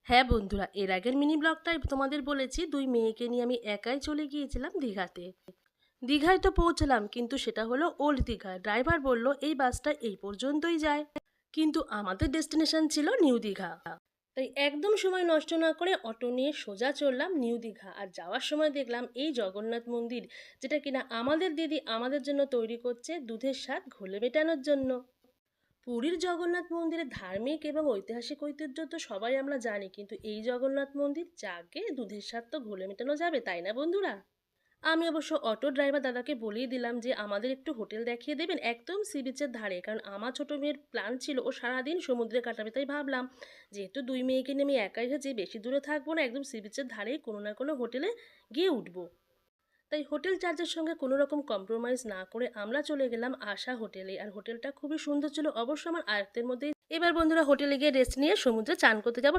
হ্যাঁ বন্ধুরা, এর আগের মিনি ব্লগটায় তোমাদের বলেছি দুই মেয়েকে নিয়ে আমি একাই চলে গিয়েছিলাম দীঘাতে। দীঘায় তো পৌঁছলাম, কিন্তু সেটা হলো ওল্ড দীঘা। ড্রাইভার বলল এই বাসটা এই পর্যন্তই যায়, কিন্তু আমাদের ডেস্টিনেশন ছিল নিউ দীঘা। তাই একদম সময় নষ্ট না করে অটো নিয়ে সোজা চললাম নিউ দীঘা। আর যাওয়ার সময় দেখলাম এই জগন্নাথ মন্দির, যেটা কিনা আমাদের দিদি আমাদের জন্য তৈরি করছে দুধের স্বাদ ঘোলে মেটানোর জন্য। পুরীর জগন্নাথ মন্দিরের ধার্মিক এবং ঐতিহাসিক ঐতিহ্য তো সবাই আমরা জানি, কিন্তু এই জগন্নাথ মন্দির যাকে দুধের স্বাদ তো ঘোলে মেটানো যাবে, তাই না বন্ধুরা? আমি অবশ্য অটো ড্রাইভার দাদাকে বলেই দিলাম যে আমাদের একটু হোটেল দেখিয়ে দেবেন একদম সি বিচের ধারে, কারণ আমার ছোট মেয়ের প্ল্যান ছিল ও সারাদিন সমুদ্রে কাটাবে। তাই ভাবলাম যেহেতু দুই মেয়েকে নিয়ে আমি একাই এসেছি, বেশি দূরে থাকবো না, একদম সি বিচের ধারেই কোনো না কোনো হোটেলে গিয়ে উঠবো। তাই হোটেল চার্জের সঙ্গে কোনো রকম কম্প্রোমাইজ না করে আমরা চলে গেলাম আশা হোটেলে। আর হোটেলটা খুবই সুন্দর ছিল, অবশ্য আমার আয়ত্তের মধ্যেই। এবার বন্ধুরা হোটেলে গিয়ে রেস্ট নিয়ে সমুদ্রে চান করতে যাবো।